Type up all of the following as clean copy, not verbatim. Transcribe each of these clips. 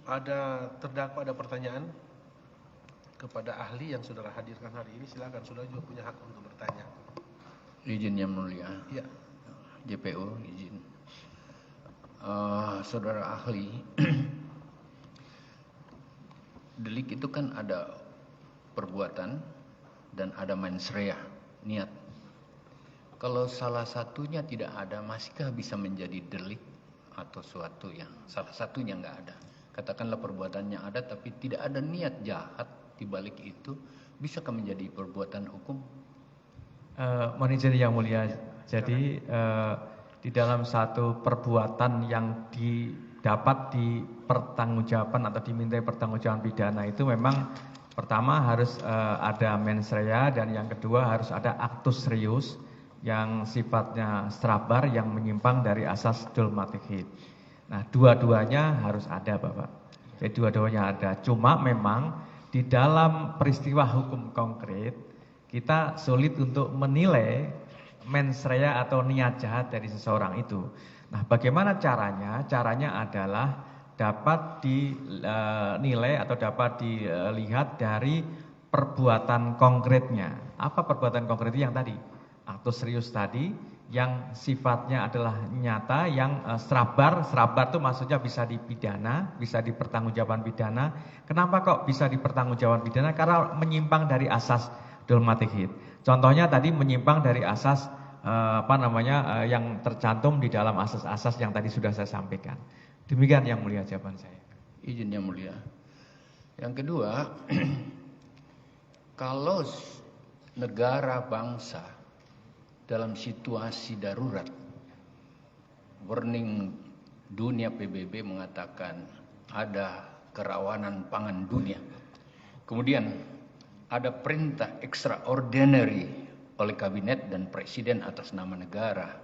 Ada terdakwa ada pertanyaan kepada ahli yang saudara hadirkan hari ini, silakan. Saudara juga punya hak untuk bertanya. Izin yang mulia. Ya. JPO izin. Saudara ahli, delik itu kan ada perbuatan dan ada mens rea, niat. Kalau salah satunya tidak ada, masihkah bisa menjadi delik atau suatu yang salah satunya nggak ada? Katakanlah perbuatannya ada tapi tidak ada niat jahat di balik itu, bisakah menjadi perbuatan hukum? Mohon izin yang mulia. Jadi di dalam satu perbuatan yang dapat dipertanggungjawaban atau dimintai pertanggungjawaban pidana itu memang pertama harus ada mens rea dan yang kedua harus ada actus reus yang sifatnya strabar yang menyimpang dari asas dogmatic hit. Nah, dua-duanya harus ada, Bapak. Jadi dua-duanya ada. Cuma memang di dalam peristiwa hukum konkret kita sulit untuk menilai mens rea atau niat jahat dari seseorang itu. Nah, bagaimana caranya? Caranya adalah dapat dinilai atau dapat dilihat dari perbuatan konkretnya. Apa perbuatan konkret yang tadi? Actus reus tadi yang sifatnya adalah nyata, yang strabar itu maksudnya bisa dipidana, bisa dipertanggungjawaban pidana. Kenapa kok bisa dipertanggungjawaban pidana? Karena menyimpang dari asas dogmatic hit. Contohnya tadi menyimpang dari asas yang tercantum di dalam asas-asas yang tadi sudah saya sampaikan. Demikian yang mulia jawaban saya. Izin yang mulia. Yang kedua, kalau negara bangsa dalam situasi darurat, warning dunia PBB mengatakan ada kerawanan pangan dunia. Kemudian ada perintah extraordinary oleh kabinet dan presiden atas nama negara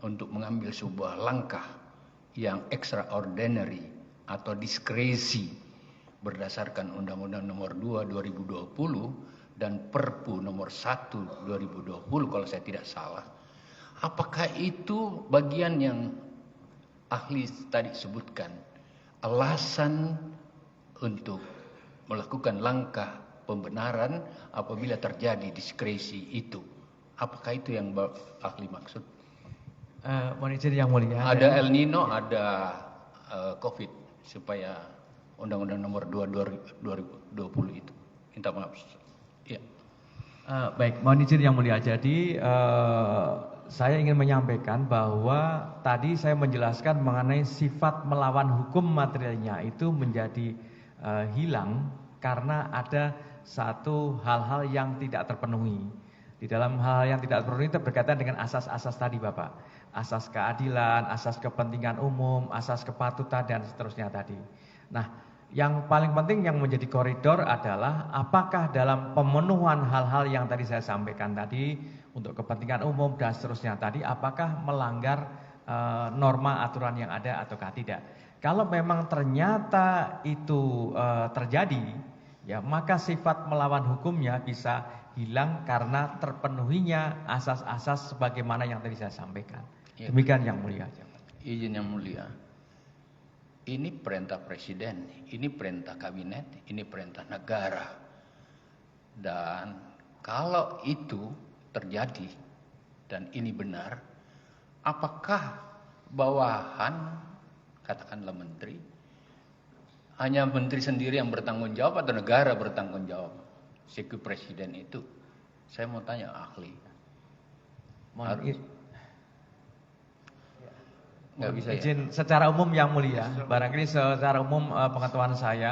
untuk mengambil sebuah langkah yang extraordinary atau diskresi berdasarkan Undang-Undang Nomor 2 2020 dan Perpu Nomor 1 2020 kalau saya tidak salah. Apakah itu bagian yang ahli tadi sebutkan alasan untuk melakukan langkah pembenaran apabila terjadi diskresi itu? Apakah itu yang ahli maksud? Mohon izin yang mulia. Ada El Nino, ada COVID supaya Undang-Undang Nomor 2 2020 itu. Minta maaf. Ya. Baik, mohon izin yang mulia. Jadi saya ingin menyampaikan bahwa tadi saya menjelaskan mengenai sifat melawan hukum materialnya itu menjadi hilang karena ada satu hal-hal yang tidak terpenuhi. Di dalam hal yang tidak terpenuhi itu berkaitan dengan asas-asas tadi, Bapak. Asas keadilan, asas kepentingan umum, asas kepatutan dan seterusnya tadi. Nah, yang paling penting yang menjadi koridor adalah apakah dalam pemenuhan hal-hal yang tadi saya sampaikan tadi untuk kepentingan umum dan seterusnya tadi apakah melanggar norma aturan yang ada ataukah tidak. Kalau memang ternyata itu terjadi, ya maka sifat melawan hukumnya bisa hilang karena terpenuhinya asas-asas sebagaimana yang tadi saya sampaikan. Demikian yang mulia. Izin yang mulia. Ini perintah presiden, ini perintah kabinet, ini perintah negara. Dan kalau itu terjadi dan ini benar, apakah bawahan, katakanlah menteri, hanya menteri sendiri yang bertanggung jawab atau negara bertanggung jawab? Seku presiden itu, saya mau tanya ahli. Nggak bisa izin ya? Secara umum yang mulia, barangkali secara umum pengetahuan saya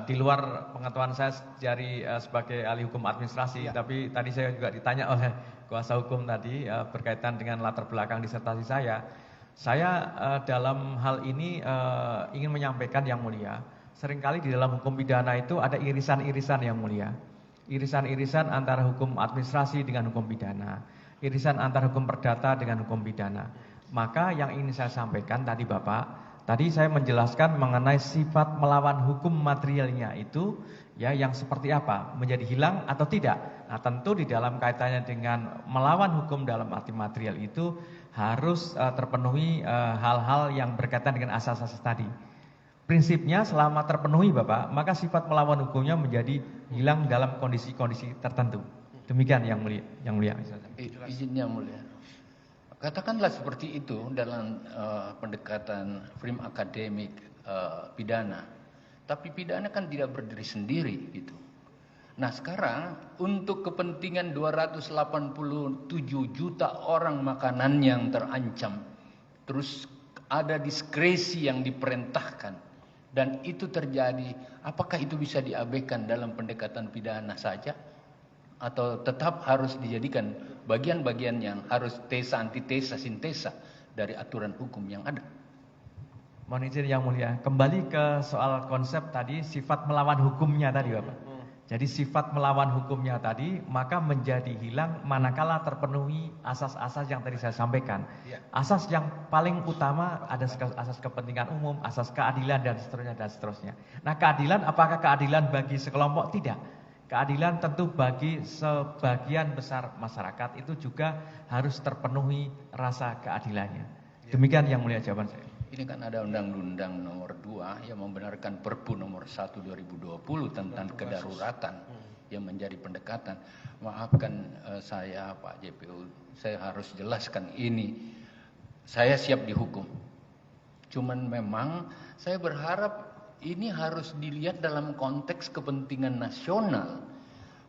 di luar pengetahuan saya dari sebagai ahli hukum administrasi, tapi tadi saya juga ditanya oleh kuasa hukum tadi berkaitan dengan latar belakang disertasi saya. Saya dalam hal ini ingin menyampaikan yang mulia, seringkali di dalam hukum pidana itu ada irisan-irisan yang mulia, irisan-irisan antara hukum administrasi dengan hukum pidana, irisan antara hukum perdata dengan hukum pidana. Maka yang ingin saya sampaikan tadi Bapak, tadi saya menjelaskan mengenai sifat melawan hukum materialnya itu ya yang seperti apa, menjadi hilang atau tidak. Nah, tentu di dalam kaitannya dengan melawan hukum dalam arti material itu harus terpenuhi hal-hal yang berkaitan dengan asas-asas tadi. prinsipnya selama terpenuhi Bapak, maka sifat melawan hukumnya menjadi hilang dalam kondisi-kondisi tertentu. Demikian yang mulia. Izin yang mulia. Katakanlah seperti itu dalam pendekatan frame akademik pidana. Tapi pidana kan tidak berdiri sendiri gitu. Nah sekarang untuk kepentingan 287 juta orang makanan yang terancam, terus ada diskresi yang diperintahkan, dan itu terjadi, apakah itu bisa diabaikan dalam pendekatan pidana saja? Atau tetap harus dijadikan bagian-bagian yang harus tesa, antitesa, sintesa dari aturan hukum yang ada? Mohon izin yang mulia, kembali ke soal konsep tadi, sifat melawan hukumnya tadi Bapak. Jadi sifat melawan hukumnya tadi, maka menjadi hilang manakala terpenuhi asas-asas yang tadi saya sampaikan. Asas yang paling utama ada asas kepentingan umum, asas keadilan dan seterusnya. Nah keadilan, apakah keadilan bagi sekelompok? Tidak. Keadilan tentu bagi sebagian besar masyarakat itu juga harus terpenuhi rasa keadilannya. Demikian yang mulia jawaban saya. Ini kan ada Undang-Undang nomor 2 yang membenarkan Perpu nomor 1 2020 tentang kedaruratan yang menjadi pendekatan. Maafkan saya Pak JPU, saya harus jelaskan ini. Saya siap dihukum. Cuman memang saya berharap ini harus dilihat dalam konteks kepentingan nasional.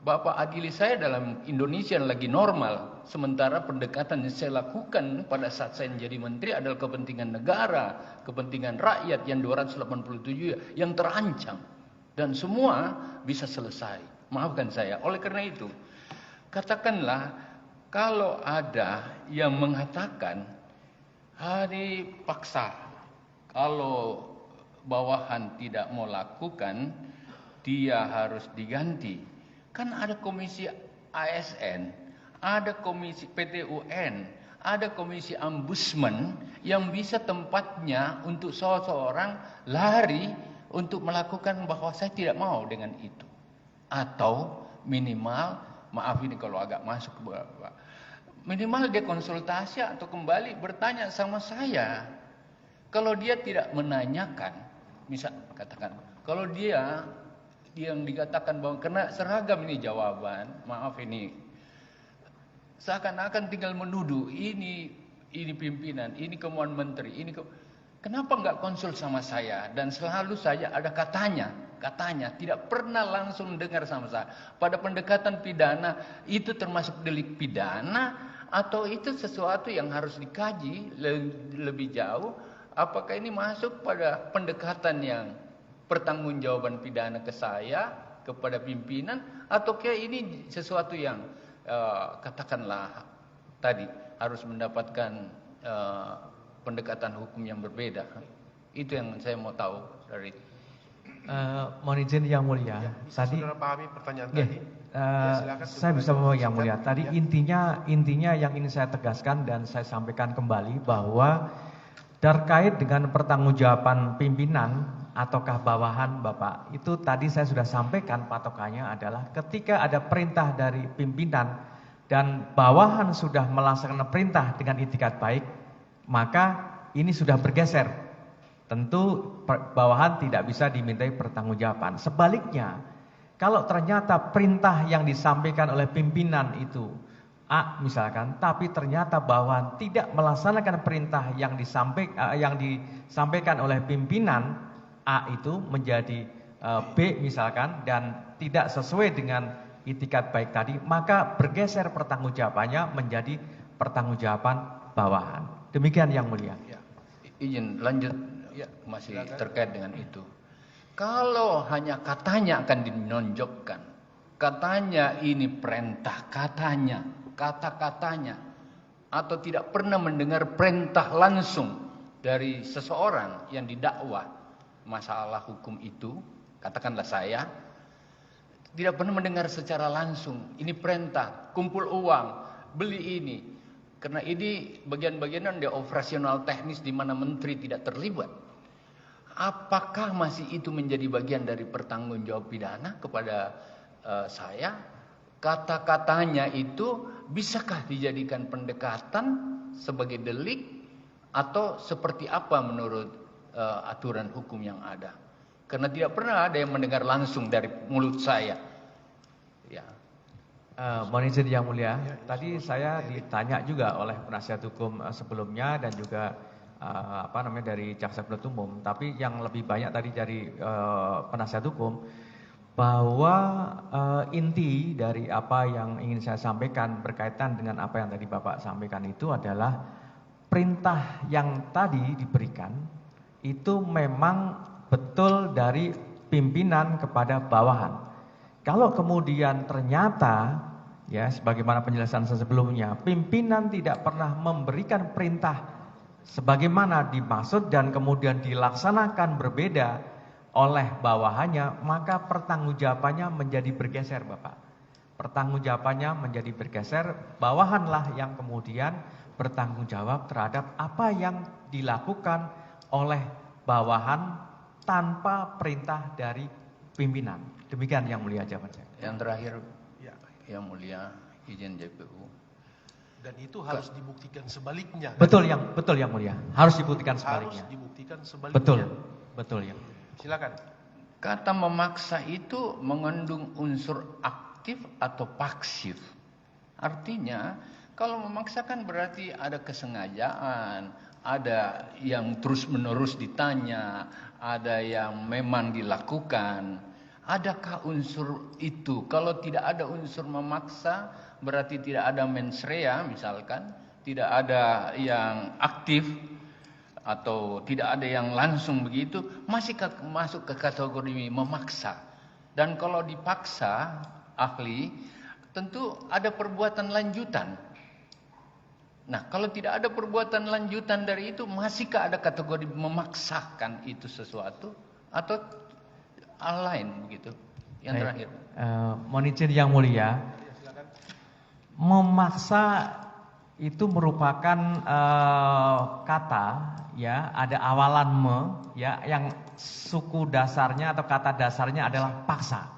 Bapak adili saya dalam Indonesia yang lagi normal, sementara pendekatan yang saya lakukan pada saat saya menjadi menteri adalah kepentingan negara, kepentingan rakyat yang 287 yang terancam, dan semua bisa selesai. Maafkan saya. Oleh karena itu, katakanlah kalau ada yang mengatakan hari paksa, kalau bawahan tidak mau lakukan, dia harus diganti. Kan ada komisi ASN, ada komisi PT-UN, ada komisi ombudsman yang bisa tempatnya untuk seseorang lari untuk melakukan bahwa saya tidak mau dengan itu. Atau minimal, maaf ini kalau agak masuk ke Bapak, minimal dia konsultasi atau kembali bertanya sama saya. Kalau dia tidak menanyakan, misal katakan, kalau dia yang dikatakan bahwa kena seragam ini jawaban, maaf ini seakan-akan tinggal menuduh ini pimpinan, ini kemauan menteri, kenapa enggak konsul sama saya? Dan selalu saja ada katanya, tidak pernah langsung dengar sama saya. Pada pendekatan pidana itu termasuk delik pidana atau itu sesuatu yang harus dikaji lebih jauh? Apakah ini masuk pada pendekatan yang pertanggungjawaban pidana ke saya, kepada pimpinan, atau kayak ini sesuatu yang katakanlah tadi harus mendapatkan pendekatan hukum yang berbeda? Itu yang saya mau tahu dari. Mohon izin yang mulia. Tadi saudara pahami pertanyaan tadi. Saya bisa memahami yang mulia. Tadi intinya yang ingin saya tegaskan dan saya sampaikan kembali bahwa terkait dengan pertanggungjawaban pimpinan ataukah bawahan Bapak, itu tadi saya sudah sampaikan patokannya adalah ketika ada perintah dari pimpinan dan bawahan sudah melaksanakan perintah dengan itikat baik, maka ini sudah bergeser. Tentu bawahan tidak bisa dimintai pertanggungjawaban. Sebaliknya, kalau ternyata perintah yang disampaikan oleh pimpinan itu A misalkan, tapi ternyata bawahan tidak melaksanakan perintah yang disampaikan oleh pimpinan A itu menjadi B misalkan, dan tidak sesuai dengan itikat baik tadi, maka bergeser pertanggungjawabannya menjadi pertanggungjawaban bawahan. Demikian yang mulia. Ya, izin lanjut, masih terkait dengan itu. Kalau hanya katanya akan dinonjokkan, katanya ini perintah, katanya, kata-katanya, atau tidak pernah mendengar perintah langsung dari seseorang yang didakwa masalah hukum itu, katakanlah saya tidak pernah mendengar secara langsung ini perintah, kumpul uang, beli ini, karena ini bagian-bagian dari operasional teknis di mana menteri tidak terlibat. Apakah masih itu menjadi bagian dari pertanggungjawab pidana kepada saya? Kata-katanya itu bisakah dijadikan pendekatan sebagai delik atau seperti apa menurut aturan hukum yang ada. Karena tidak pernah ada yang mendengar langsung dari mulut saya. Ya. Mohon izin yang mulia, tadi saya ditanya juga oleh penasihat hukum sebelumnya dan juga dari jaksa penuntut umum. Tapi yang lebih banyak tadi dari penasihat hukum bahwa inti dari apa yang ingin saya sampaikan berkaitan dengan apa yang tadi Bapak sampaikan itu adalah perintah yang tadi diberikan itu memang betul dari pimpinan kepada bawahan. Kalau kemudian ternyata, ya sebagaimana penjelasan sebelumnya, pimpinan tidak pernah memberikan perintah sebagaimana dimaksud dan kemudian dilaksanakan berbeda oleh bawahannya, maka pertanggungjawabannya menjadi bergeser, Bapak. Pertanggungjawabannya menjadi bergeser, bawahanlah yang kemudian bertanggung jawab terhadap apa yang dilakukan oleh bawahan tanpa perintah dari pimpinan. Demikian yang mulia jawaban saya. Yang terakhir, Ya. yang mulia, izin JPU. Dan itu harus dibuktikan sebaliknya. Betul yang mulia. Harus dibuktikan sebaliknya. Harus dibuktikan sebaliknya. Betul yang. Silakan. Kata memaksa itu mengandung unsur aktif atau pasif. Artinya, kalau memaksakan berarti ada kesengajaan, ada yang terus-menerus ditanya, ada yang memang dilakukan. Adakah unsur itu? Kalau tidak ada unsur memaksa, berarti tidak ada mens rea misalkan, tidak ada yang aktif atau tidak ada yang langsung begitu, masih masuk ke kategori memaksa. Dan kalau dipaksa ahli, tentu ada perbuatan lanjutan. Nah, kalau tidak ada perbuatan lanjutan dari itu, masihkah ada kategori memaksakan itu sesuatu atau hal lain begitu? Yang terakhir. Mohon izin yang mulia, memaksa itu merupakan kata, ya, ada awalan ya, yang suku dasarnya atau kata dasarnya adalah paksa.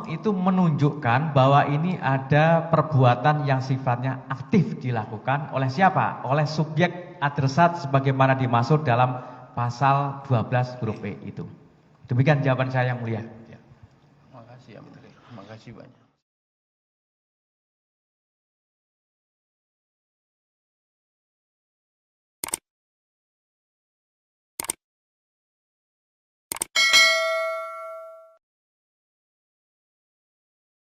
Itu menunjukkan bahwa ini ada perbuatan yang sifatnya aktif dilakukan oleh siapa? Oleh subjek adresat sebagaimana dimaksud dalam pasal 12 huruf E itu. Demikian jawaban saya yang mulia. Terima kasih banyak.